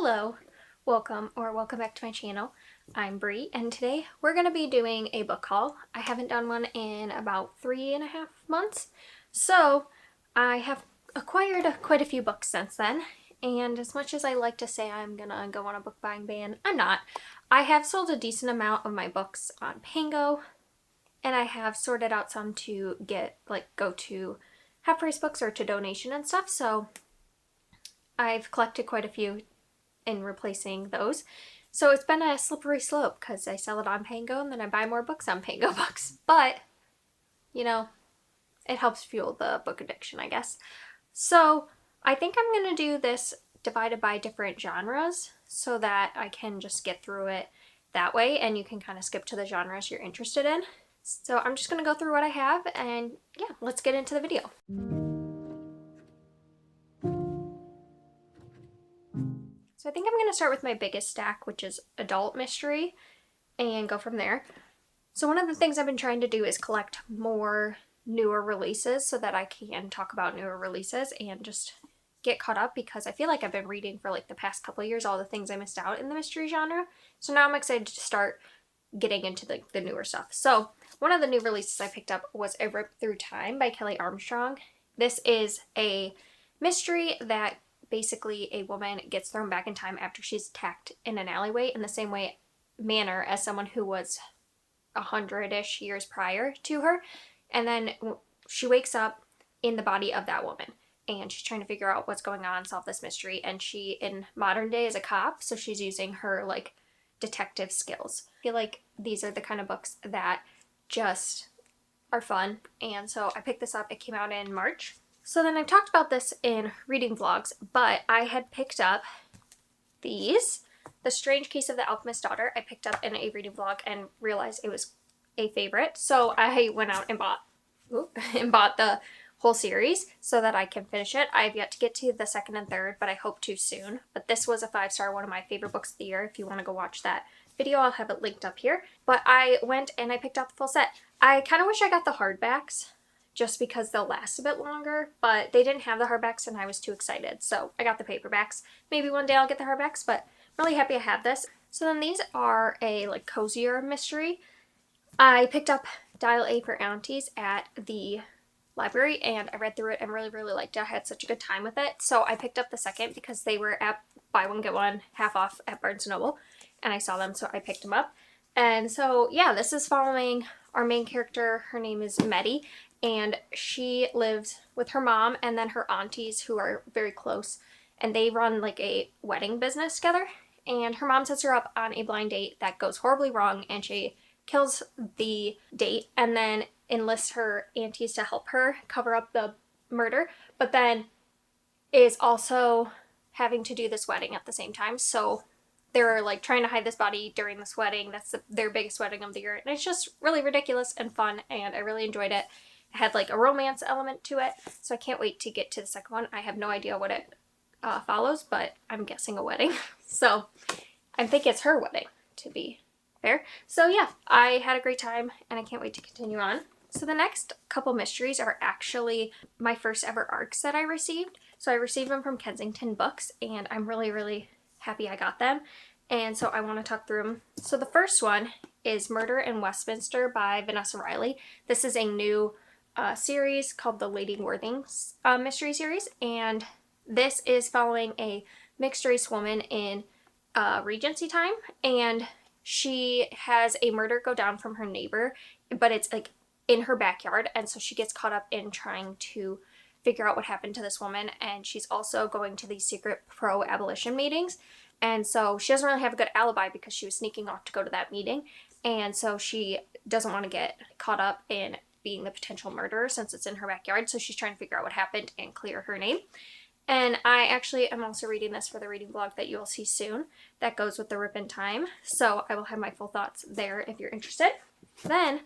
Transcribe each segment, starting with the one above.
Hello, welcome back to my channel. I'm Bree, and today we're going to be doing a book haul. I haven't done one in about 3.5 months, so I have acquired quite a few books since then, and as much as I like to say I'm gonna go on a book buying ban, I'm not. I have sold a decent amount of my books on Pango, and I have sorted out some to go to half-price books or to donation and stuff, so I've collected quite a few in replacing those. So it's been a slippery slope because I sell it on Pango and then I buy more books on Pango books. But, you know, it helps fuel the book addiction, I guess. So I think I'm going to do this divided by different genres so that I can just get through it that way and you can kind of skip to the genres you're interested in. So I'm just going to go through what I have and yeah, let's get into the video. So I think I'm going to start with my biggest stack, which is adult mystery, and go from there. So one of the things I've been trying to do is collect more newer releases so that I can talk about newer releases and just get caught up, because I feel like I've been reading for like the past couple of years all the things I missed out in the mystery genre. So now I'm excited to start getting into the newer stuff. So one of the new releases I picked up was A Rip Through Time by Kelly Armstrong. This is a mystery that basically a woman gets thrown back in time after she's attacked in an alleyway in the same manner as someone who was 100-ish years prior to her, and then she wakes up in the body of that woman and she's trying to figure out what's going on, solve this mystery, and she in modern day is a cop, so she's using her like detective skills. I feel like these are the kind of books that just are fun, and so I picked this up. It came out in March. So then I've talked about this in reading vlogs, but I had picked up these. The Strange Case of the Alchemist's Daughter I picked up in a reading vlog and realized it was a favorite. So I went out and bought the whole series so that I can finish it. I have yet to get to the second and third, but I hope to soon. But this was a 5-star, one of my favorite books of the year. If you want to go watch that video, I'll have it linked up here. But I went and I picked out the full set. I kind of wish I got the hardbacks, just because they'll last a bit longer, but they didn't have the hardbacks and I was too excited, so I got the paperbacks. Maybe one day I'll get the hardbacks, but I'm really happy I have this. So then these are a like cozier mystery. I picked up Dial A for Aunties at the library and I read through it and really liked it. I had such a good time with it, so I picked up the second because they were at buy one get one half off at Barnes & Noble and I saw them, so I picked them up. And so yeah, this is following our main character. Her name is Meddy, and she lives with her mom and then her aunties who are very close, and they run like a wedding business together, and her mom sets her up on a blind date that goes horribly wrong and she kills the date and then enlists her aunties to help her cover up the murder, but then is also having to do this wedding at the same time. So they're like trying to hide this body during this wedding. That's their biggest wedding of the year, and it's just really ridiculous and fun, and I really enjoyed it. It had like a romance element to it, so I can't wait to get to the second one. I have no idea what it follows, but I'm guessing a wedding. So I think it's her wedding, to be fair. So yeah, I had a great time and I can't wait to continue on. So the next couple mysteries are actually my first ever ARCs that I received. So I received them from Kensington Books and I'm really happy I got them. And so I want to talk through them. So the first one is Murder in Westminster by Vanessa Riley. This is a new series called the Lady Worthing mystery series, and this is following a mixed race woman in Regency time, and she has a murder go down from her neighbor, but it's like in her backyard, and so she gets caught up in trying to figure out what happened to this woman, and she's also going to these secret pro-abolition meetings, and so she doesn't really have a good alibi because she was sneaking off to go to that meeting, and so she doesn't want to get caught up in being the potential murderer since it's in her backyard, so she's trying to figure out what happened and clear her name. And I actually am also reading this for the reading vlog that you will see soon that goes with the Rip in Time, so I will have my full thoughts there if you're interested. Then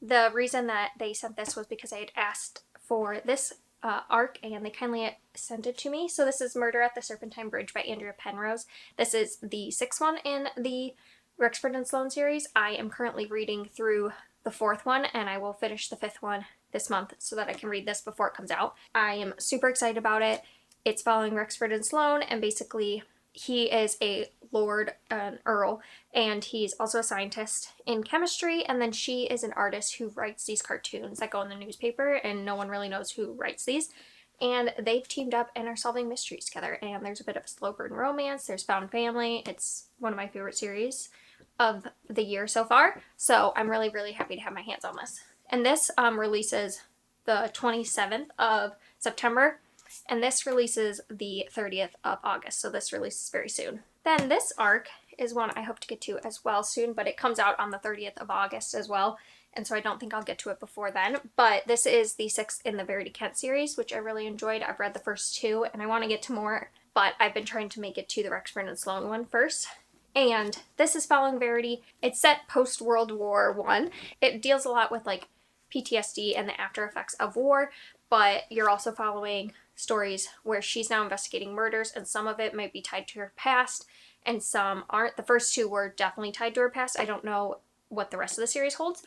the reason that they sent this was because I had asked for this arc and they kindly sent it to me. So this is Murder at the Serpentine Bridge by Andrea Penrose. This is the 6th one in the Rexford and Sloane series. I am currently reading through the 4th one and I will finish the 5th one this month so that I can read this before it comes out. I am super excited about it. It's following Rexford and Sloane, and basically he is a lord, an earl, and he's also a scientist in chemistry. And then she is an artist who writes these cartoons that go in the newspaper, and no one really knows who writes these. And they've teamed up and are solving mysteries together. And there's a bit of a slow burn romance. There's found family. It's one of my favorite series of the year so far. So I'm really, really happy to have my hands on this. And this releases the 27th of September. And this releases the 30th of August, so this releases very soon. Then this arc is one I hope to get to as well soon, but it comes out on the 30th of August as well, and so I don't think I'll get to it before then. But this is the 6th in the Verity Kent series, which I really enjoyed. I've read the first 2, and I want to get to more, but I've been trying to make it to the Rexburn and Sloane one first. And this is following Verity. It's set post-World War One. It deals a lot with like PTSD and the after effects of war, but you're also following stories where she's now investigating murders, and some of it might be tied to her past and some aren't. The first 2 were definitely tied to her past. I don't know what the rest of the series holds,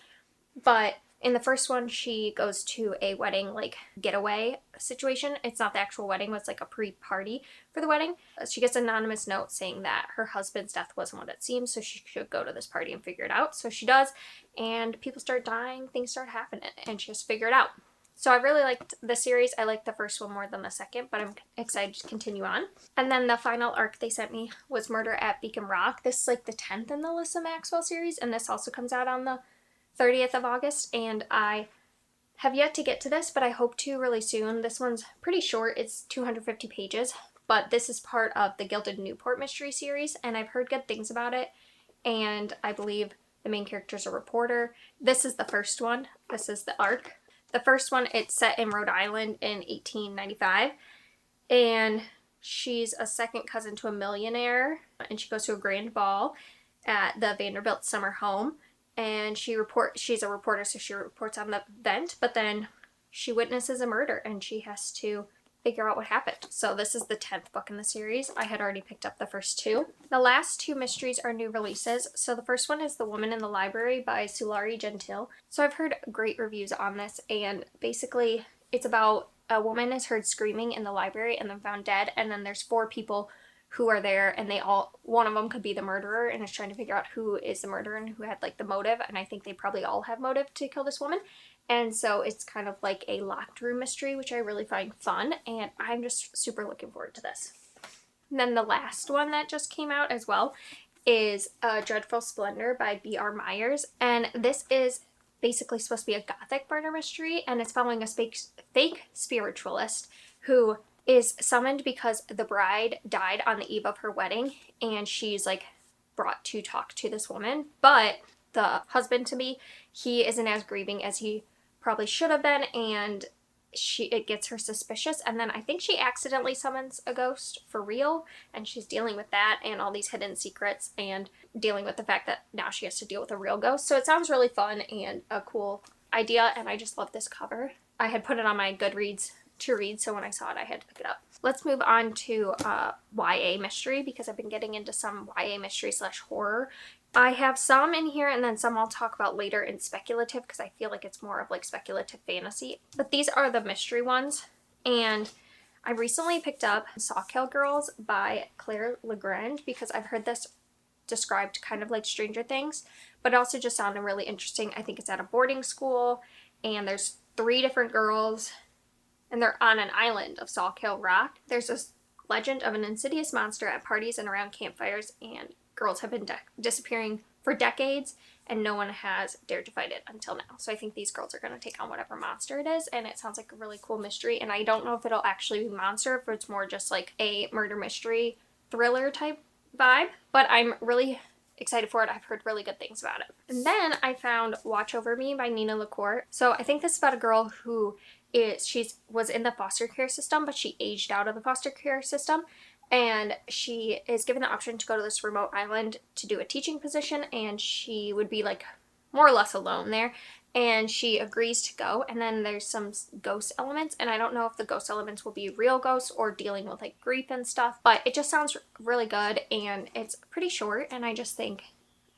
but in the first one she goes to a wedding like getaway situation. It's not the actual wedding, but it's like a pre-party for the wedding. She gets an anonymous note saying that her husband's death wasn't what it seems, so she should go to this party and figure it out. So she does, and people start dying, things start happening, and she has to figure it out. So I really liked the series. I liked the first one more than the second, but I'm excited to continue on. And then the final arc they sent me was Murder at Beacon Rock. This is like the 10th in the Alyssa Maxwell series, and this also comes out on the 30th of August, and I have yet to get to this, but I hope to really soon. This one's pretty short. It's 250 pages, but this is part of the Gilded Newport mystery series, and I've heard good things about it, and I believe the main character is a reporter. This is the first one. This is the arc. The first one, it's set in Rhode Island in 1895, and she's a second cousin to a millionaire, and she goes to a grand ball at the Vanderbilt summer home, and she's a reporter, so she reports on the event, but then she witnesses a murder, and she has to figure out what happened. So this is the 10th book in the series. I had already picked up the first 2. The last 2 mysteries are new releases. So the first one is The Woman in the Library by Sulari Gentile. So I've heard great reviews on this, and basically it's about a woman is heard screaming in the library and then found dead, and then there's 4 people who are there, and one of them could be the murderer, and is trying to figure out who is the murderer and who had like the motive, and I think they probably all have motive to kill this woman. And so it's kind of like a locked room mystery, which I really find fun, and I'm just super looking forward to this. And then the last one that just came out as well is Dreadful Splendor by B.R. Myers, and this is basically supposed to be a gothic murder mystery, and it's following a fake spiritualist who is summoned because the bride died on the eve of her wedding, and she's like brought to talk to this woman, but the husband-to-be, he isn't as grieving as he probably should have been, and it gets her suspicious, and then I think she accidentally summons a ghost for real, and she's dealing with that and all these hidden secrets and dealing with the fact that now she has to deal with a real ghost. So it sounds really fun and a cool idea, and I just love this cover. I had put it on my Goodreads to read, so when I saw it I had to pick it up. Let's move on to YA mystery, because I've been getting into some YA mystery / horror. I have some in here, and then some I'll talk about later in speculative, because I feel like it's more of like speculative fantasy. But these are the mystery ones, and I recently picked up Sawkill Girls by Claire Legrand, because I've heard this described kind of like Stranger Things, but it also just sounded really interesting. I think it's at a boarding school, and there's 3 different girls, and they're on an island of Sawkill Rock. There's this legend of an insidious monster at parties and around campfires, and girls have been disappearing for decades, and no one has dared to fight it until now. So I think these girls are going to take on whatever monster it is, and it sounds like a really cool mystery, and I don't know if it'll actually be monster, if it's more just like a murder mystery thriller type vibe, but I'm really excited for it. I've heard really good things about it. And then I found Watch Over Me by Nina LaCour. So I think this is about a girl who was in the foster care system, but she aged out of the foster care system, and she is given the option to go to this remote island to do a teaching position, and she would be like more or less alone there, and she agrees to go. And then there's some ghost elements, and I don't know if the ghost elements will be real ghosts or dealing with like grief and stuff, but it just sounds really good, and it's pretty short, and I just think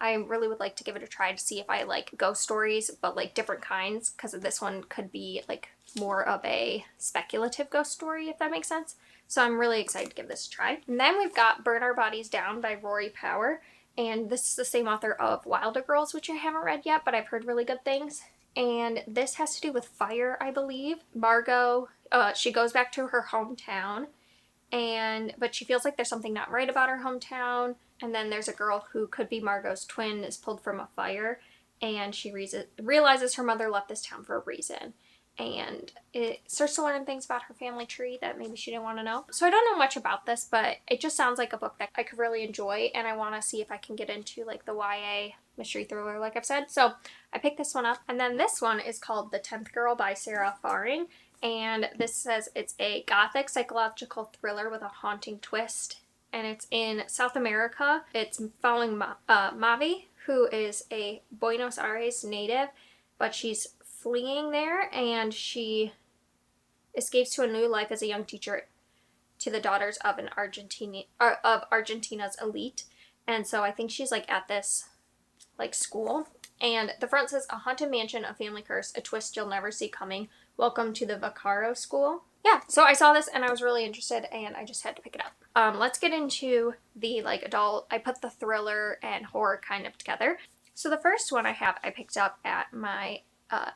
I really would like to give it a try to see if I like ghost stories, but like different kinds, because this one could be like more of a speculative ghost story, if that makes sense. So I'm really excited to give this a try. And then we've got Burn Our Bodies Down by Rory Power. And this is the same author of Wilder Girls, which I haven't read yet, but I've heard really good things. And this has to do with fire, I believe. Margot, she goes back to her hometown, but she feels like there's something not right about her hometown. And then there's a girl who could be Margot's twin is pulled from a fire, and she realizes her mother left this town for a reason. And it starts to learn things about her family tree that maybe she didn't want to know. So I don't know much about this, but it just sounds like a book that I could really enjoy, and I want to see if I can get into like the YA mystery thriller, like I've said. So I picked this one up. And then this one is called The 10th Girl by Sarah Faring. And this says it's a gothic psychological thriller with a haunting twist. And it's in South America. It's following Mavi, who is a Buenos Aires native, but she's fleeing there, and she escapes to a new life as a young teacher to the daughters of Argentina's elite. And so I think she's like at this like school. And the front says, a haunted mansion, a family curse, a twist you'll never see coming. Welcome to the Vaccaro School. Yeah, so I saw this and I was really interested, and I just had to pick it up. Let's get into the like adult. I put the thriller and horror kind of together. So the first one I picked up at my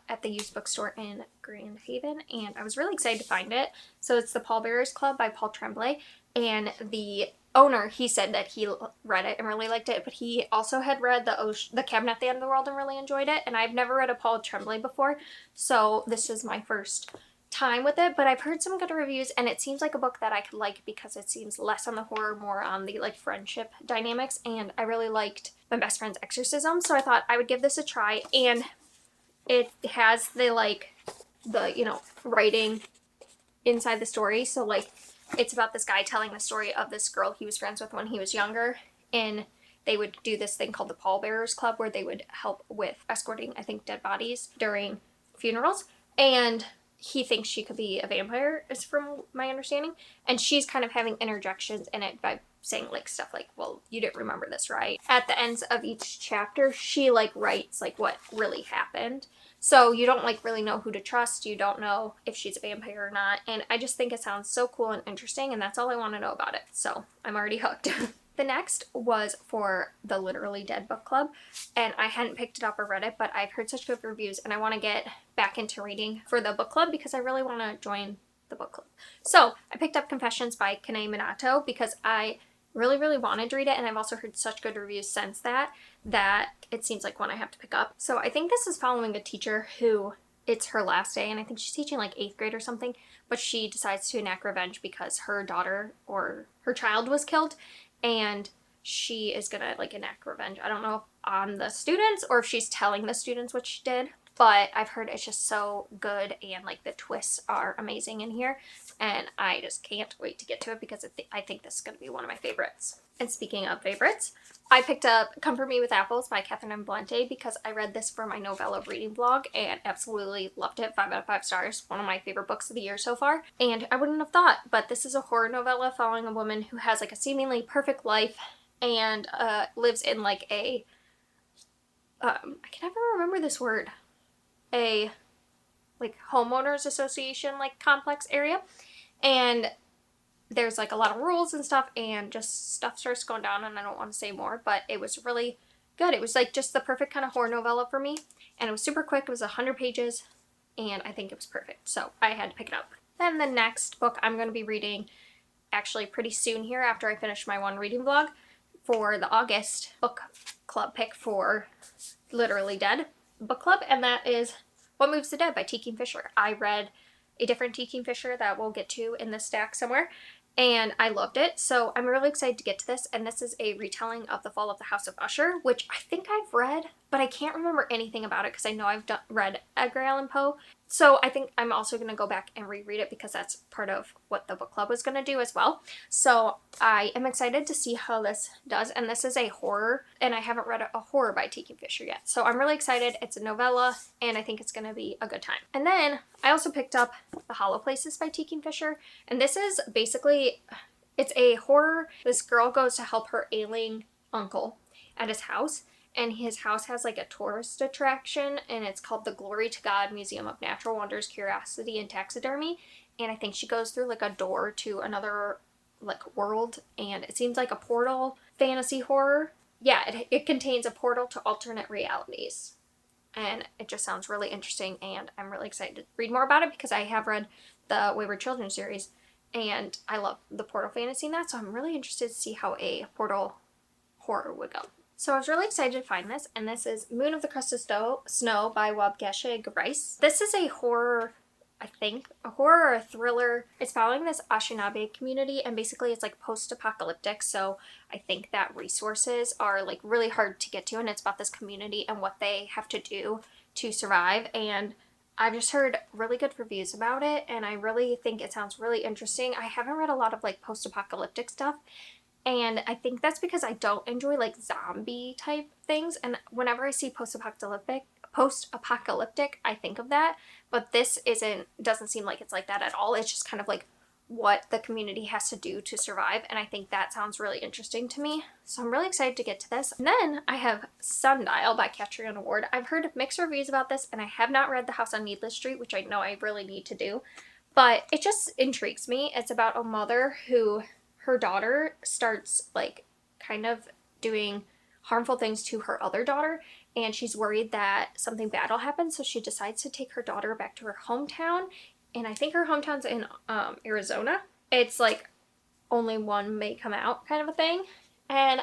at the used bookstore in Grand Haven, and I was really excited to find it. So it's The Pallbearers Club by Paul Tremblay, and the owner, he said that he read it and really liked it, but he also had read The Cabin at the End of the World and really enjoyed it, and I've never read a Paul Tremblay before, so this is my first time with it, but I've heard some good reviews, and it seems like a book that I could like because it seems less on the horror, more on the like friendship dynamics, and I really liked My Best Friend's Exorcism, so I thought I would give this a try. And it has the you know, writing inside the story. So like it's about this guy telling the story of this girl he was friends with when he was younger, and they would do this thing called the Pallbearers Club where they would help with escorting, I think, dead bodies during funerals. And he thinks she could be a vampire, is from my understanding. And she's kind of having interjections in it by saying like stuff like, well, you didn't remember this, right? At the ends of each chapter, she like writes like what really happened. So you don't like really know who to trust. You don't know if she's a vampire or not. And I just think it sounds so cool and interesting, and that's all I want to know about it. So I'm already hooked. The next was for the Literally Dead book club, and I hadn't picked it up or read it, but I've heard such good reviews, and I want to get back into reading for the book club because I really want to join the book club. So I picked up Confessions by Kanae Minato because I really, really wanted to read it, and I've also heard such good reviews since that it seems like one I have to pick up. So I think this is following a teacher who, it's her last day, and I think she's teaching like 8th grade or something, but she decides to enact revenge because her daughter or her child was killed, and she is gonna like enact revenge. I don't know if on the students or if she's telling the students what she did, but I've heard it's just so good, and like the twists are amazing in here, and I just can't wait to get to it because I think this is going to be one of my favorites. And speaking of favorites, I picked up Comfort Me with Apples by Catherine M. Valente because I read this for my novella reading vlog and absolutely loved it. 5 out of 5 stars. One of my favorite books of the year so far. And I wouldn't have thought, but this is a horror novella following a woman who has like a seemingly perfect life and lives in like a, I can never remember this word, a like homeowners association like complex area, and there's like a lot of rules and stuff, and just stuff starts going down, and I don't want to say more, but it was really good. It was like just the perfect kind of horror novella for me, and it was super quick. It was 100 pages, and I think it was perfect, so I had to pick it up. Then the next book I'm going to be reading actually pretty soon here after I finish my one reading vlog for the August book club pick for Literally Dead book club, and that is What Moves the Dead by T. Kingfisher. I read a different T. Kingfisher that we'll get to in the stack somewhere, and I loved it, so I'm really excited to get to this. And this is a retelling of The Fall of the House of Usher, which I think I've read, but I can't remember anything about it because I know I've read Edgar Allan Poe. So I think I'm also going to go back and reread it because that's part of what the book club was going to do as well. So I am excited to see how this does. And this is a horror, and I haven't read a horror by T. Kingfisher yet. So I'm really excited. It's a novella, and I think it's going to be a good time. And then I also picked up The Hollow Places by T. Kingfisher. And this is basically, it's a horror. This girl goes to help her ailing uncle at his house. And his house has like a tourist attraction, and it's called the Glory to God Museum of Natural Wonders, Curiosity, and Taxidermy. and I think she goes through like a door to another like world, and it seems like a portal fantasy horror. Yeah, it contains a portal to alternate realities, and it just sounds really interesting, and I'm really excited to read more about it because I have read the Wayward Children series, and I love the portal fantasy in that, so I'm really interested to see how a portal horror would go. So I was really excited to find this, and this is Moon of the Crusted Snow by Wabgeshe Grice. This is a horror, I think, a horror or a thriller. It's following this Anishinaabe community, and basically it's like post-apocalyptic, so I think that resources are like really hard to get to, and it's about this community and what they have to do to survive, and I've just heard really good reviews about it, and I really think it sounds really interesting. I haven't read a lot of like post-apocalyptic stuff, and I think that's because I don't enjoy like zombie type things, and whenever I see post-apocalyptic, I think of that, but this doesn't seem like it's like that at all. It's just kind of like what the community has to do to survive, and I think that sounds really interesting to me. So I'm really excited to get to this. And then I have Sundial by Catriona Ward. I've heard mixed reviews about this, and I have not read The House on Needless Street, which I know I really need to do, but it just intrigues me. It's about a mother who, her daughter starts like kind of doing harmful things to her other daughter, and she's worried that something bad will happen, so she decides to take her daughter back to her hometown, and I think her hometown's in Arizona. It's like only one may come out kind of a thing, and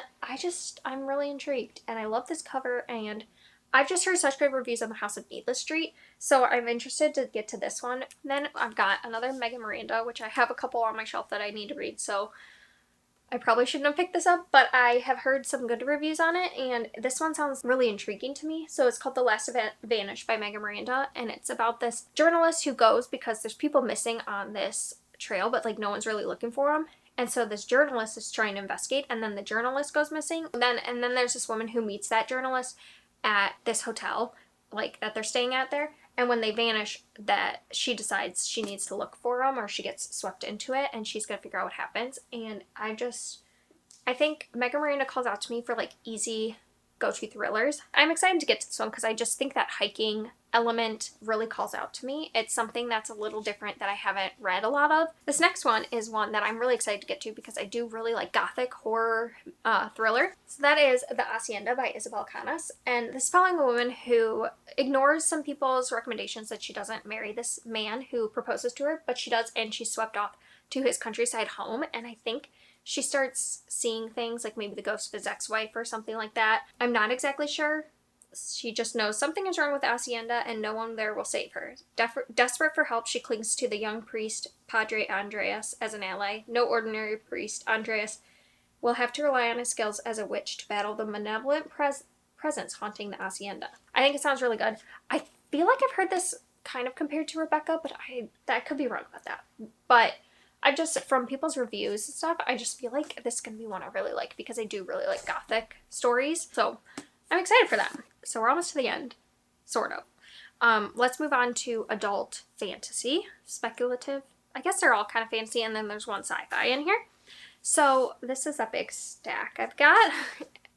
I'm really intrigued, and I love this cover, and I've just heard such good reviews on The House of Needless Street, so I'm interested to get to this one. Then I've got another Megan Miranda, which I have a couple on my shelf that I need to read, so I probably shouldn't have picked this up, but I have heard some good reviews on it, and this one sounds really intriguing to me. So it's called The Last Event Vanished by Megan Miranda, and it's about this journalist who goes because there's people missing on this trail, but like no one's really looking for them. And so this journalist is trying to investigate, and then the journalist goes missing. And then there's this woman who meets that journalist at this hotel, like that they're staying at there. And when they vanish, that she decides she needs to look for them, or she gets swept into it, and she's gonna figure out what happens. And I think Megan Miranda calls out to me for like easy go-to thrillers. I'm excited to get to this one because I just think that hiking element really calls out to me. It's something that's a little different that I haven't read a lot of. This next one is one that I'm really excited to get to because I do really like gothic horror thriller. So that is The Hacienda by Isabel Canas, and this is following a woman who ignores some people's recommendations that she doesn't marry this man who proposes to her, but she does, and she's swept off to his countryside home, and I think she starts seeing things like maybe the ghost of his ex-wife or something like that. I'm not exactly sure. She just knows something is wrong with the Hacienda and no one there will save her. Desperate for help, she clings to the young priest, Padre Andreas, as an ally. No ordinary priest. Andreas will have to rely on his skills as a witch to battle the malevolent presence haunting the Hacienda. I think it sounds really good. I feel like I've heard this kind of compared to Rebecca, but I could be wrong about that. But from people's reviews and stuff, I just feel like this is going to be one I really like because I do really like gothic stories. So I'm excited for that. So we're almost to the end, sort of. Let's move on to adult fantasy, speculative. I guess they're all kind of fantasy, and then there's one sci-fi in here. So this is a big stack I've got.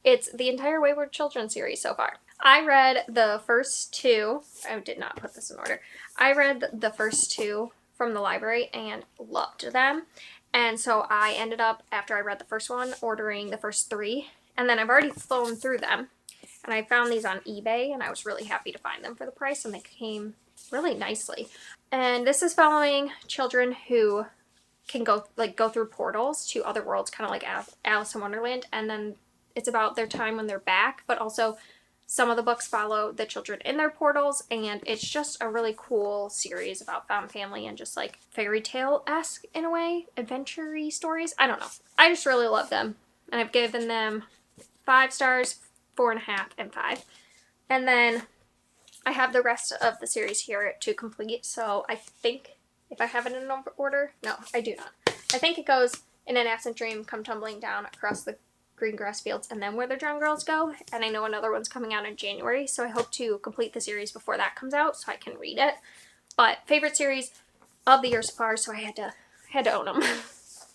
It's the entire Wayward Children series so far. I read the first two. I did not put this in order. I read the first two from the library and loved them. And so I ended up, after I read the first one, ordering the first three. And then I've already flown through them. And I found these on eBay, and I was really happy to find them for the price, and they came really nicely. And this is following children who can go through portals to other worlds, kind of like Alice in Wonderland. And then it's about their time when they're back, but also some of the books follow the children in their portals, and it's just a really cool series about found family and just like fairy tale-esque in a way, adventure-y stories. I don't know. I just really love them, and I've given them 5 stars, 4.5, and 5. And then I have the rest of the series here to complete, so I think if I have it in order, no, I do not. I think it goes In an Absent Dream, Come Tumbling Down Across the Green Grass Fields, and then Where the Drowned Girls Go, and I know another one's coming out in January, so I hope to complete the series before that comes out so I can read it. But favorite series of the year so far, so I had to own them.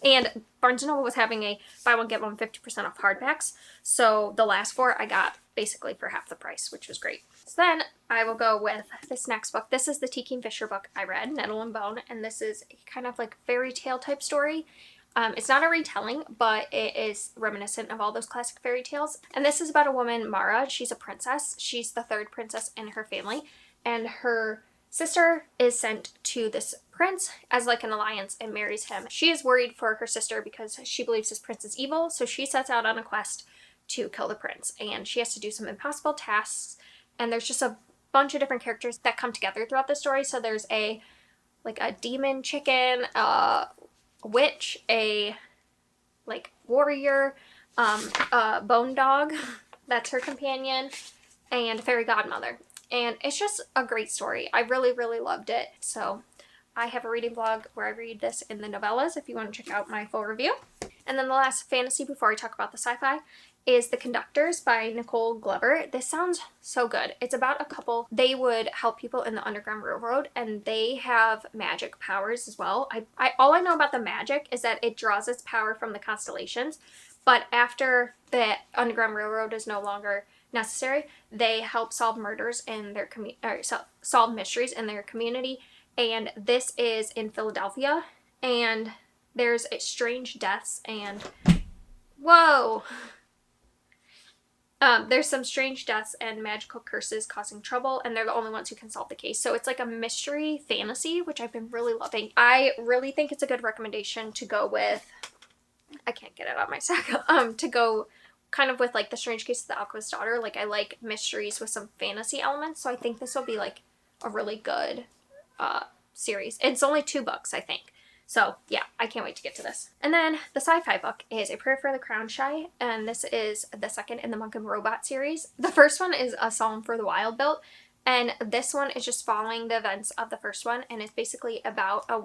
And Barnes & Noble was having a buy one get one 50% off hardbacks. So the last 4 I got basically for half the price, which was great. So then I will go with this next book. This is the T. Kingfisher book I read, Nettle and Bone, and this is a kind of like fairy tale type story. It's not a retelling, but it is reminiscent of all those classic fairy tales. And this is about a woman, Mara. She's a princess. She's the 3rd princess in her family. And her sister is sent to this prince as like an alliance and marries him. She is worried for her sister because she believes this prince is evil. So she sets out on a quest to kill the prince. And she has to do some impossible tasks. And there's just a bunch of different characters that come together throughout the story. So there's a demon chicken, witch, a like warrior, a bone dog, that's her companion, and a fairy godmother. And it's just a great story. I really, really loved it. So I have a reading blog where I read this in the novellas if you want to check out my full review. And then the last fantasy before I talk about the sci-fi is The Conductors by Nicole Glover. This sounds so good. It's about a couple. They would help people in the Underground Railroad, and they have magic powers as well. All I know about the magic is that it draws its power from the constellations, but after the Underground Railroad is no longer necessary, they help solve murders in their solve mysteries in their community. And this is in Philadelphia, and there's strange deaths and whoa. There's some strange deaths and magical curses causing trouble, and they're the only ones who can solve the case. So it's like a mystery fantasy, which I've been really loving. I really think it's a good recommendation to go with. I can't get it on my stack. To go kind of with like The Strange Case of the Alchemist's Daughter. Like, I like mysteries with some fantasy elements, so I think this will be like a really good series. It's only 2 books, I think. So yeah, I can't wait to get to this. And then the sci-fi book is A Prayer for the Crown Shy, and this is the second in the Monk and Robot series. The first one is A Psalm for the Wild Built, and this one is just following the events of the first one, and it's basically about a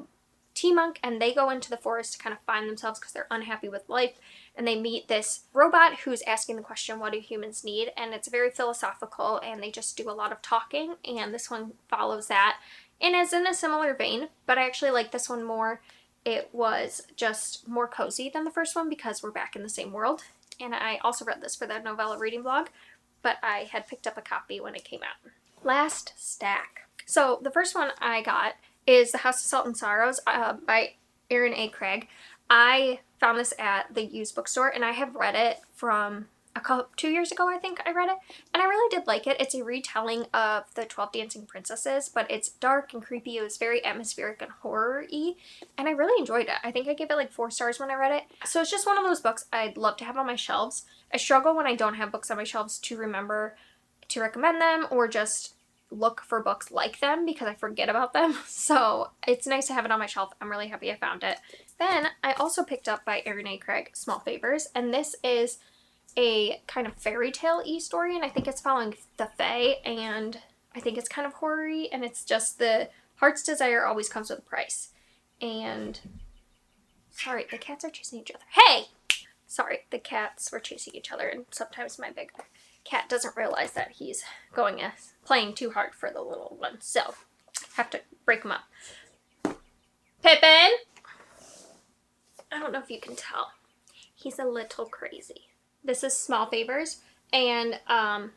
tea monk, and they go into the forest to kind of find themselves because they're unhappy with life, and they meet this robot who's asking the question, what do humans need? And it's very philosophical, and they just do a lot of talking, and this one follows that. And is in a similar vein, but I actually like this one more. It was just more cozy than the first one because we're back in the same world. And I also read this for the novella reading blog, but I had picked up a copy when it came out. Last stack. So the first one I got is The House of Salt and Sorrows by Erin A. Craig. I found this at the used bookstore, and I have read it from 2 years ago, I think I read it, and I really did like it. It's a retelling of the 12 Dancing Princesses, but it's dark and creepy. It was very atmospheric and horror-y, and I really enjoyed it. I think I gave it like 4 stars when I read it. So it's just one of those books I'd love to have on my shelves. I struggle when I don't have books on my shelves to remember to recommend them or just look for books like them because I forget about them. So it's nice to have it on my shelf. I'm really happy I found it. Then I also picked up by Erin A. Craig, Small Favors, and this is a kind of fairy tale-y story, and I think it's following the Fae, and I think it's kind of horror-y, and it's just the heart's desire always comes with a price. And sorry, the cats are chasing each other. Hey! Sorry, the cats were chasing each other, and sometimes my big cat doesn't realize that he's playing too hard for the little one, so have to break him up. Pippin! I don't know if you can tell. He's a little crazy. This is Small Favors, and I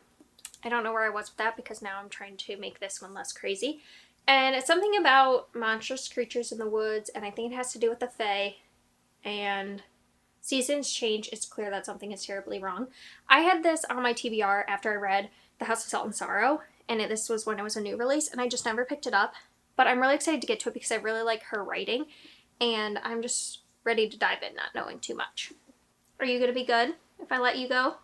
don't know where I was with that because now I'm trying to make this one less crazy. And it's something about monstrous creatures in the woods, and I think it has to do with the Fae. And seasons change, it's clear that something is terribly wrong. I had this on my TBR after I read The House of Salt and Sorrow, and this was when it was a new release, and I just never picked it up. But I'm really excited to get to it because I really like her writing, and I'm just ready to dive in, not knowing too much. Are you going to be good if I let you go?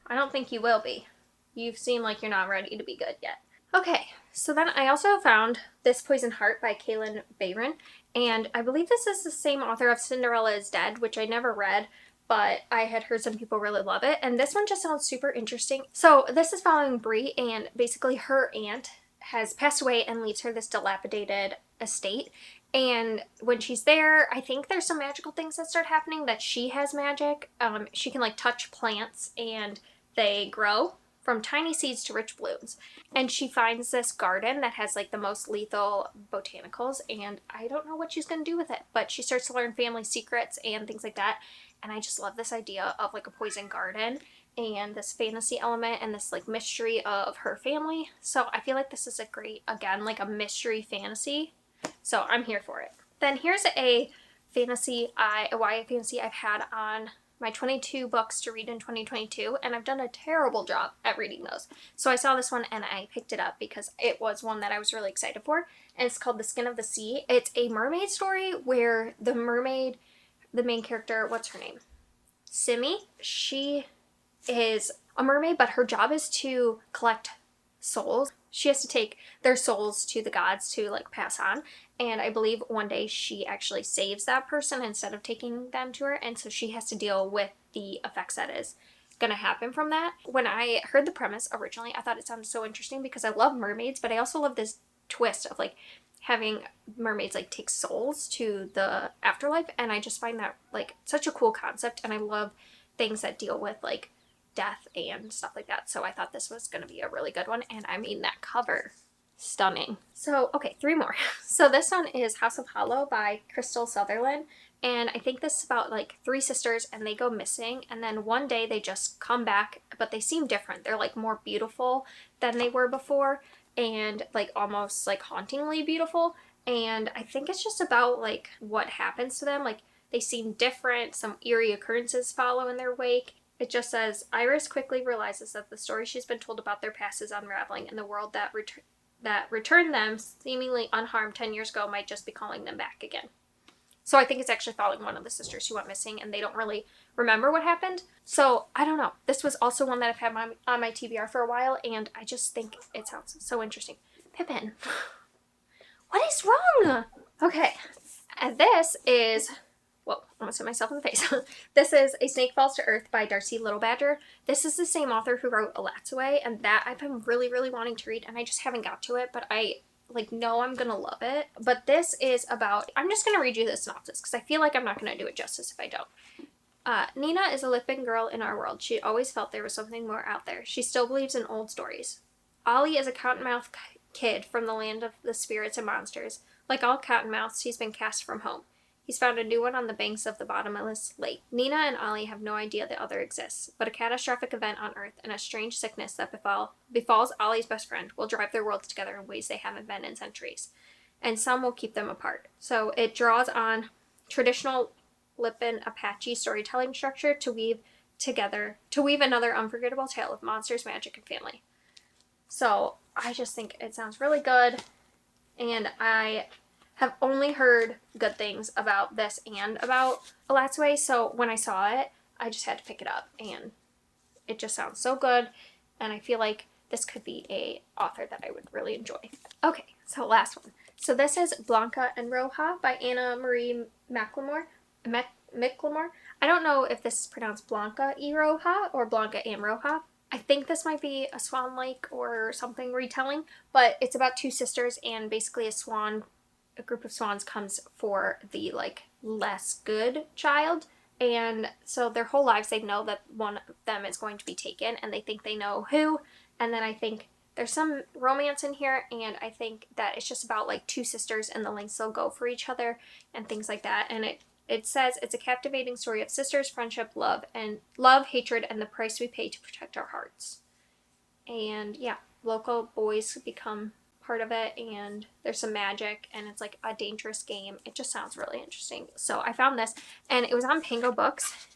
I don't think you will be. You seem like you're not ready to be good yet. Okay, so then I also found This Poison Heart by Kaylin Bayron, and I believe this is the same author of Cinderella is Dead, which I never read, but I had heard some people really love it, and this one just sounds super interesting. So this is following Brie, and basically her aunt has passed away and leaves her this dilapidated estate. And when she's there, I think there's some magical things that start happening, that she has magic. She can like touch plants and they grow. from tiny seeds to rich blooms. And she finds this garden that has like the most lethal botanicals, and I don't know what she's going to do with it, but she starts to learn family secrets and things like that. And I just love this idea of like a poison garden and this fantasy element and this like mystery of her family. So I feel like this is a great, again, like a mystery fantasy. So I'm here for it. Then here's a YA fantasy I've had on my 22 books to read in 2022, and I've done a terrible job at reading those. So I saw this one and I picked it up because it was one that I was really excited for, and it's called The Skin of the Sea. It's a mermaid story where the mermaid, the main character, what's her name? Simi. She is a mermaid, but her job is to collect souls. She has to take their souls to the gods to like pass on, and I believe one day she actually saves that person instead of taking them to her, and so she has to deal with the effects that is gonna happen from that. When I heard the premise originally, I thought it sounded so interesting because I love mermaids, but I also love this twist of like having mermaids like take souls to the afterlife, and I just find that like such a cool concept, and I love things that deal with like death and stuff like that. So I thought this was going to be a really good one, and I mean that cover, stunning. So okay, 3 more. So this one is House of Hollow by Crystal Sutherland, and I think this is about like 3 sisters and they go missing, and then one day they just come back, but they seem different. They're like more beautiful than they were before, and like almost like hauntingly beautiful, and I think it's just about like what happens to them. Like they seem different, some eerie occurrences follow in their wake. It just says, Iris quickly realizes that the story she's been told about their past is unraveling, and the world that returned them seemingly unharmed 10 years ago might just be calling them back again. So I think it's actually following one of the sisters who went missing, and they don't really remember what happened. So I don't know. This was also one that I've had on my TBR for a while, and I just think it sounds so interesting. Pippin. What is wrong? Okay. And this is... Whoa, I almost hit myself in the face. This is A Snake Falls to Earth by Darcy Littlebadger. This is the same author who wrote Alatsaway, and that I've been really, really wanting to read, and I just haven't got to it, but I know I'm gonna love it. But this is about, I'm just gonna read you the synopsis because I feel like I'm not gonna do it justice if I don't. Nina is a living girl in our world. She always felt there was something more out there. She still believes in old stories. Ollie is a cottonmouth kid from the land of the spirits and monsters. Like all cottonmouths, he's been cast from home. He's found a new one on the banks of the bottomless lake. Nina and Ollie have no idea the other exists, but a catastrophic event on Earth and a strange sickness that befalls Ollie's best friend will drive their worlds together in ways they haven't been in centuries, and some will keep them apart. So it draws on traditional Lipan Apache storytelling structure to weave another unforgettable tale of monsters, magic, and family. So I just think it sounds really good, and I have only heard good things about this and about Alatsaway, so when I saw it, I just had to pick it up, and it just sounds so good, and I feel like this could be a author that I would really enjoy. Okay, so last one. So this is Blanca and Roja by Anna Marie Miclemore. I don't know if this is pronounced Blanca y Roja or Blanca and Roja. I think this might be a Swan Lake or something retelling, but it's about 2 sisters, and basically a group of swans comes for the like less good child, and so their whole lives they know that one of them is going to be taken, and they think they know who, and then I think there's some romance in here, and I think that it's just about like 2 sisters and the lengths they'll go for each other and things like that. And it says it's a captivating story of sisters, friendship, love, hatred, and the price we pay to protect our hearts. And yeah, local boys become part of it, and there's some magic, and it's like a dangerous game. It just sounds really interesting. So I found this, and it was on Pango Books,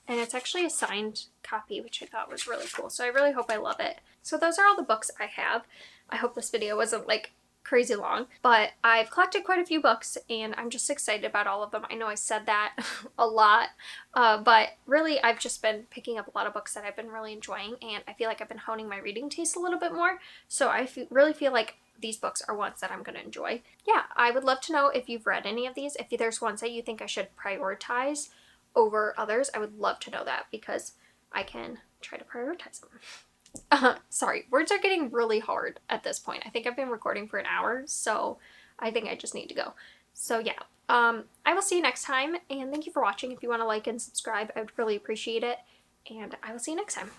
and it's actually a signed copy, which I thought was really cool. So I really hope I love it. So those are all the books I have. I hope this video wasn't like crazy long, but I've collected quite a few books, and I'm just excited about all of them. I know I said that a lot, but really I've just been picking up a lot of books that I've been really enjoying, and I feel like I've been honing my reading taste a little bit more, so I really feel like these books are ones that I'm going to enjoy. Yeah, I would love to know if you've read any of these. If there's ones that you think I should prioritize over others, I would love to know that, because I can try to prioritize them. Sorry, words are getting really hard at this point. I think I've been recording for an hour, so I think I just need to go. So yeah, I will see you next time, and thank you for watching. If you want to like and subscribe, I would really appreciate it, and I will see you next time.